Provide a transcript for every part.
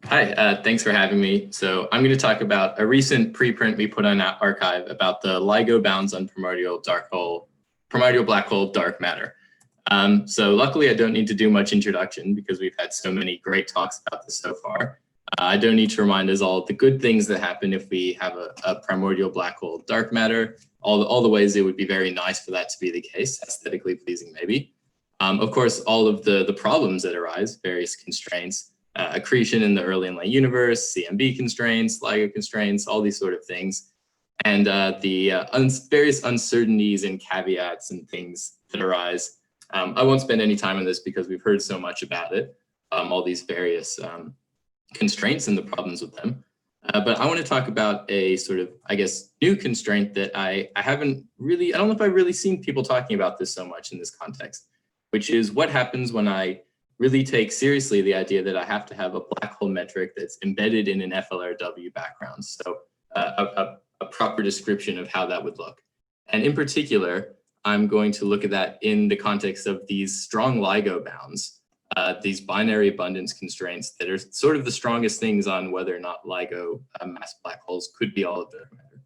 Hi, thanks for having me. So I'm going to talk about a recent preprint we put on arXiv about the LIGO bounds on primordial black hole dark matter. So luckily I don't need to do much introduction because we've had so many great talks about this so far. I don't need to remind us all the good things that happen if we have a primordial black hole dark matter, all the ways it would be very nice for that to be the case, aesthetically pleasing maybe. Of course, all of the problems that arise, various constraints, accretion in the early and late universe, CMB constraints, LIGO constraints, all these sort of things, and the various uncertainties and caveats and things that arise. I won't spend any time on this because we've heard so much about it, all these various constraints and the problems with them. But I want to talk about a sort of, I guess, new constraint that I don't know if I've really seen people talking about this so much in this context, which is what happens when I really take seriously the idea that I have to have a black hole metric that's embedded in an FLRW background. So a proper description of how that would look. And in particular, I'm going to look at that in the context of these strong LIGO bounds, these binary abundance constraints that are sort of the strongest things on whether or not LIGO mass black holes could be all of dark matter.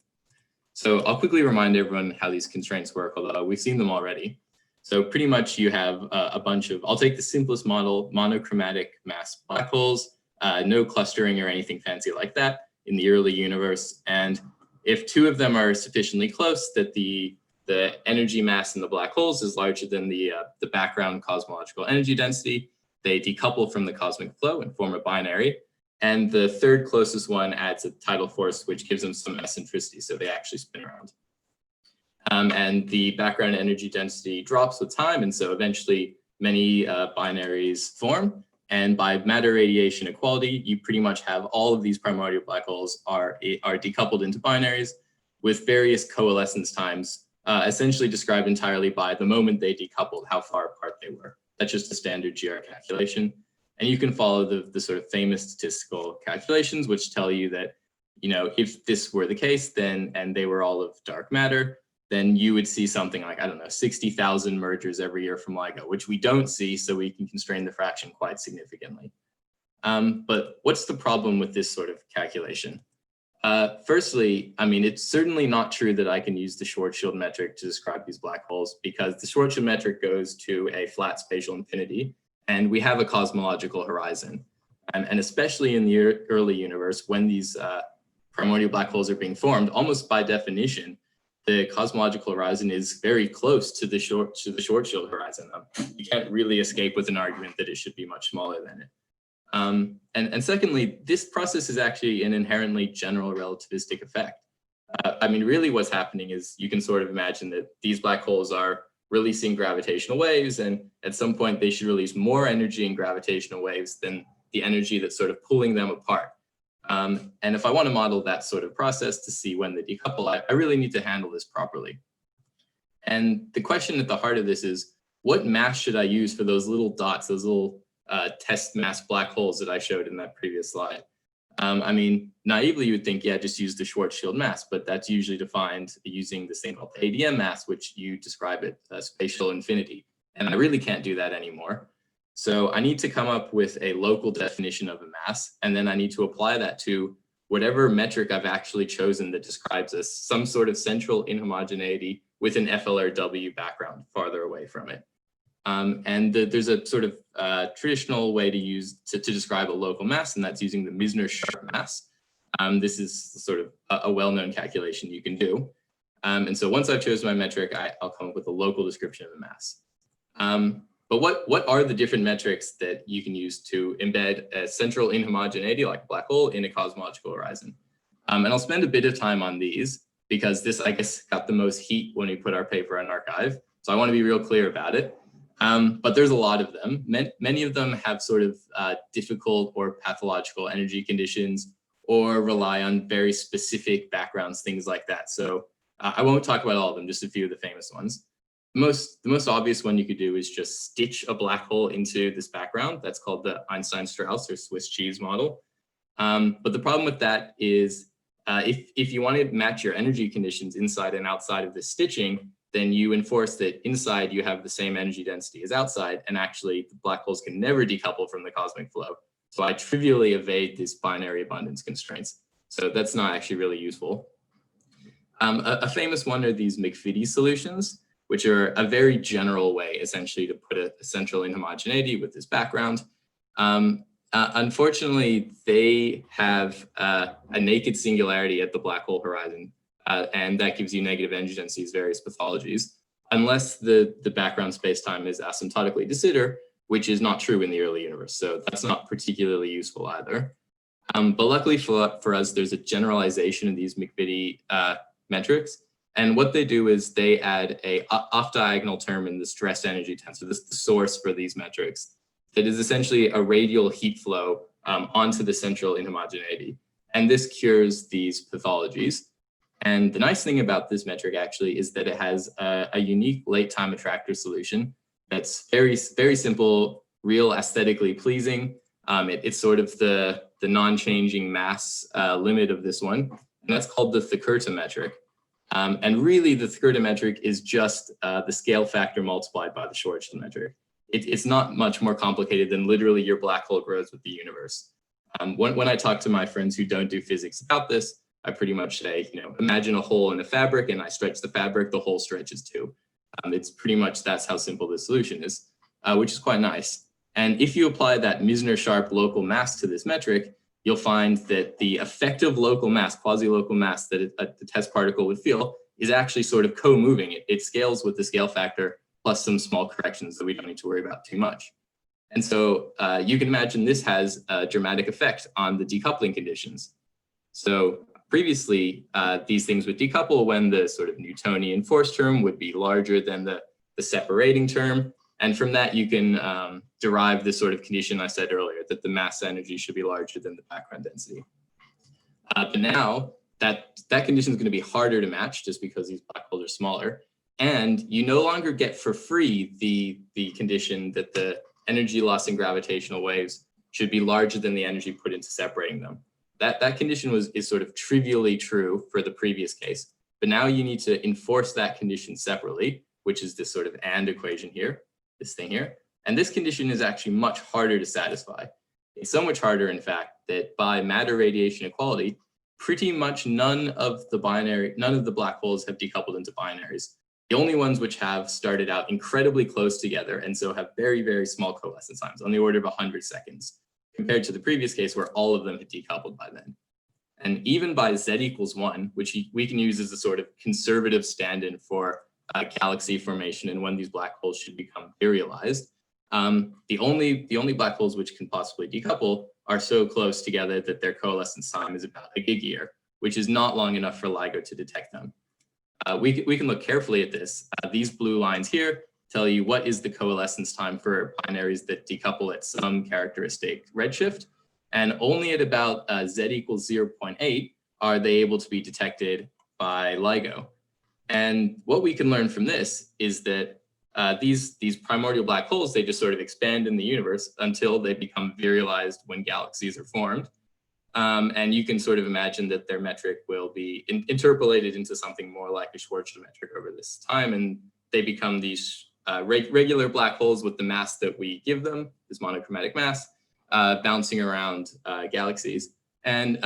So I'll quickly remind everyone how these constraints work, although we've seen them already. So pretty much you have a bunch of, I'll take the simplest model, monochromatic mass black holes, no clustering or anything fancy like that in the early universe. And if two of them are sufficiently close that the energy mass in the black holes is larger than the background cosmological energy density, they decouple from the cosmic flow and form a binary. And the third closest one adds a tidal force, which gives them some eccentricity, so they actually spin around. And the background energy density drops with time, and so eventually many binaries form. And by matter radiation equality, you pretty much have all of these primordial black holes are decoupled into binaries with various coalescence times, essentially described entirely by the moment they decoupled, how far apart they were. That's just a standard GR calculation. And you can follow the sort of famous statistical calculations, which tell you that, you know, if this were the case, then, and they were all of dark matter, then you would see something like, I don't know, 60,000 mergers every year from LIGO, which we don't see, so we can constrain the fraction quite significantly. But what's the problem with this sort of calculation? Firstly, I mean, it's certainly not true that I can use the Schwarzschild metric to describe these black holes, because the Schwarzschild metric goes to a flat spatial infinity, and we have a cosmological horizon. And especially in the early universe, when these primordial black holes are being formed, almost by definition, the cosmological horizon is very close to the Schwarzschild horizon. You can't really escape with an argument that it should be much smaller than it. And secondly, this process is actually an inherently general relativistic effect. I mean, really what's happening is you can sort of imagine that these black holes are releasing gravitational waves, and at some point they should release more energy in gravitational waves than the energy that's sort of pulling them apart. And if I want to model that sort of process to see when they decouple, I really need to handle this properly. And the question at the heart of this is, what mass should I use for those little dots, those little test mass black holes that I showed in that previous slide? I mean, naively, you would think, yeah, just use the Schwarzschild mass, but that's usually defined using this thing called ADM mass, which you describe it as spatial infinity. And I really can't do that anymore. So I need to come up with a local definition of a mass, and then I need to apply that to whatever metric I've actually chosen that describes some sort of central inhomogeneity with an FLRW background farther away from it. There's a sort of traditional way to describe a local mass, and that's using the Misner-Sharp mass. This is sort of a well-known calculation you can do. And so once I've chosen my metric, I'll come up with a local description of the mass. But what are the different metrics that you can use to embed a central inhomogeneity like a black hole in a cosmological horizon? And I'll spend a bit of time on these because this, I guess, got the most heat when we put our paper on arXiv. So I want to be real clear about it. But there's a lot of them. Many of them have sort of difficult or pathological energy conditions or rely on very specific backgrounds, things like that. So I won't talk about all of them, just a few of the famous ones. The most obvious one you could do is just stitch a black hole into this background. That's called the Einstein-Strauss or Swiss cheese model. But the problem with that is if you want to match your energy conditions inside and outside of this stitching, then you enforce that inside you have the same energy density as outside, and actually the black holes can never decouple from the cosmic flow. So I trivially evade this binary abundance constraints. So that's not actually really useful. A famous one are these McVitie solutions, which are a very general way, essentially, to put a central inhomogeneity with this background. Unfortunately, they have a naked singularity at the black hole horizon, and that gives you negative energy densities, various pathologies, unless the background spacetime is asymptotically de Sitter, which is not true in the early universe. So that's not particularly useful either. But luckily for us, there's a generalization of these McVitie metrics. And what they do is they add a off-diagonal term in the stress energy tensor. This is the source for these metrics. That is essentially a radial heat flow onto the central inhomogeneity. And this cures these pathologies. And the nice thing about this metric actually is that it has a unique late time attractor solution that's very, very simple, real aesthetically pleasing. It's sort of the non-changing mass limit of this one. And that's called the Thakurta metric. And really the Thakurta metric is just the scale factor multiplied by the Schwarzschild metric. It's not much more complicated than literally your black hole grows with the universe. When I talk to my friends who don't do physics about this, I pretty much say, imagine a hole in a fabric and I stretch the fabric, the hole stretches too. It's pretty much, that's how simple this solution is, which is quite nice. And if you apply that Misner-Sharp local mass to this metric, you'll find that the effective local mass, quasi-local mass that the test particle would feel is actually sort of co-moving. It scales with the scale factor plus some small corrections that we don't need to worry about too much. And so you can imagine this has a dramatic effect on the decoupling conditions. So previously, these things would decouple when the sort of Newtonian force term would be larger than the separating term. And from that, you can derive this sort of condition I said earlier, that the mass energy should be larger than the background density. But now that condition is going to be harder to match just because these black holes are smaller. And you no longer get for free the condition that the energy loss in gravitational waves should be larger than the energy put into separating them. That condition is sort of trivially true for the previous case. But now you need to enforce that condition separately, which is this sort of AND equation here, this thing here. And this condition is actually much harder to satisfy. It's so much harder, in fact, that by matter radiation equality, pretty much none of the black holes have decoupled into binaries. The only ones which have started out incredibly close together and so have very, very small coalescence times on the order of 100 seconds, compared to the previous case where all of them had decoupled by then. And even by z=1, which we can use as a sort of conservative stand-in for galaxy formation and when these black holes should become virialized, the only black holes which can possibly decouple are so close together that their coalescence time is about a gig-year, which is not long enough for LIGO to detect them. We can look carefully at this. These blue lines here tell you what is the coalescence time for binaries that decouple at some characteristic redshift. And only at about z=0.8 are they able to be detected by LIGO. And what we can learn from this is that these primordial black holes, they just sort of expand in the universe until they become virialized when galaxies are formed. And you can sort of imagine that their metric will be interpolated into something more like a Schwarzschild metric over this time. And they become these regular black holes with the mass that we give them, this monochromatic mass, bouncing around galaxies. And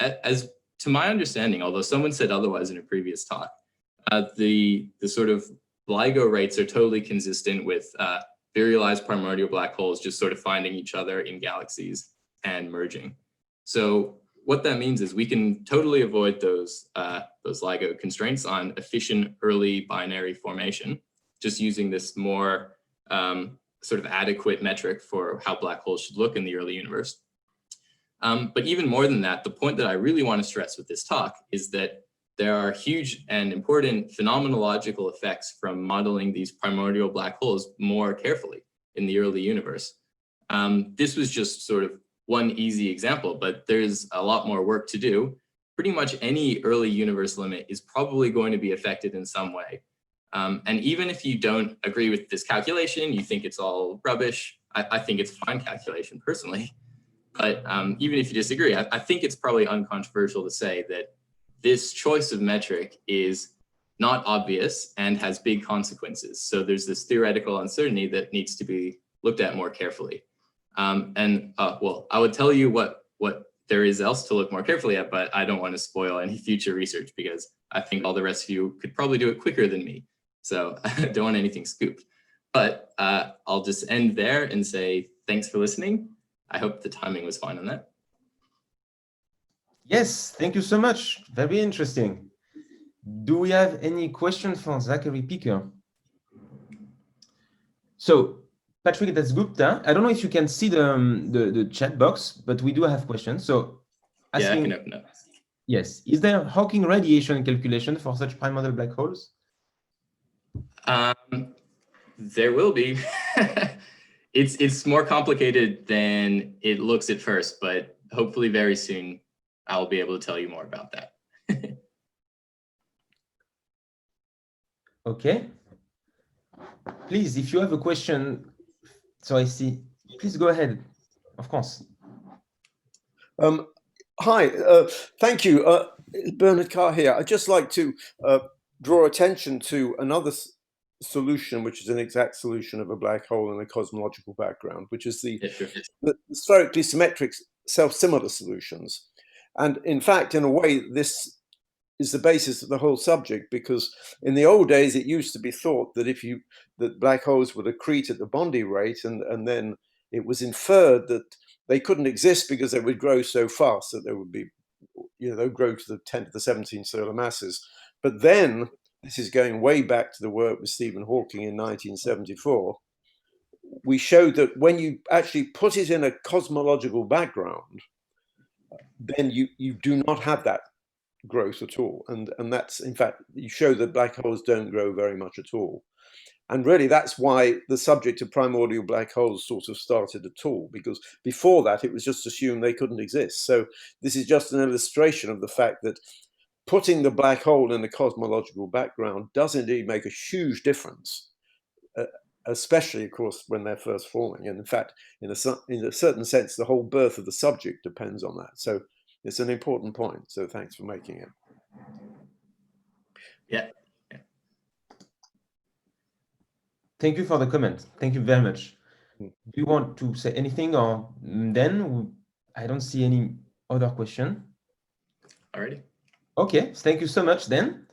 as to my understanding, although someone said otherwise in a previous talk, the sort of LIGO rates are totally consistent with virialized primordial black holes just sort of finding each other in galaxies and merging. So what that means is we can totally avoid those LIGO constraints on efficient early binary formation, just using this more sort of adequate metric for how black holes should look in the early universe. But even more than that, the point that I really want to stress with this talk is that there are huge and important phenomenological effects from modeling these primordial black holes more carefully in the early universe. This was just sort of one easy example, but there's a lot more work to do. Pretty much any early universe limit is probably going to be affected in some way. And even if you don't agree with this calculation, you think it's all rubbish, I think it's fine calculation personally. But even if you disagree, I think it's probably uncontroversial to say that this choice of metric is not obvious and has big consequences. So there's this theoretical uncertainty that needs to be looked at more carefully. Well, I would tell you what there is else to look more carefully at, but I don't want to spoil any future research because I think all the rest of you could probably do it quicker than me. So I don't want anything scooped. But I'll just end there and say thanks for listening. I hope the timing was fine on that. Yes, thank you so much. Very interesting. Do we have any questions for Zachary Picker? So, Patrick, that's Gupta. I don't know if you can see the chat box, but we do have questions. So, asking, yeah, I can open up. Yes, is there Hawking radiation calculation for such primordial black holes? There will be. It's more complicated than it looks at first, but hopefully very soon I'll be able to tell you more about that. Okay. Please, if you have a question, so I see, please go ahead, of course. Hi, thank you. Bernard Carr here. I'd just like to draw attention to another solution, which is an exact solution of a black hole in a cosmological background, which is the spherically symmetric self-similar solutions. And in fact, in a way, this is the basis of the whole subject, because in the old days, it used to be thought that that black holes would accrete at the Bondi rate, and then it was inferred that they couldn't exist because they would grow so fast that they would be, they would grow to the 10 to the 17 solar masses. But then, this is going way back to the work with Stephen Hawking in 1974, we showed that when you actually put it in a cosmological background, then you do not have that growth at all. And that's, in fact, you show that black holes don't grow very much at all. And really, that's why the subject of primordial black holes sort of started at all, because before that, it was just assumed they couldn't exist. So this is just an illustration of the fact that putting the black hole in the cosmological background does indeed make a huge difference, especially, of course, when they're first forming. And in fact, in a certain sense, the whole birth of the subject depends on that. So it's an important point. So thanks for making it. Yeah. Thank you for the comment. Thank you very much. Do you want to say anything, or then I don't see any other question? Alrighty. Okay, thank you so much then.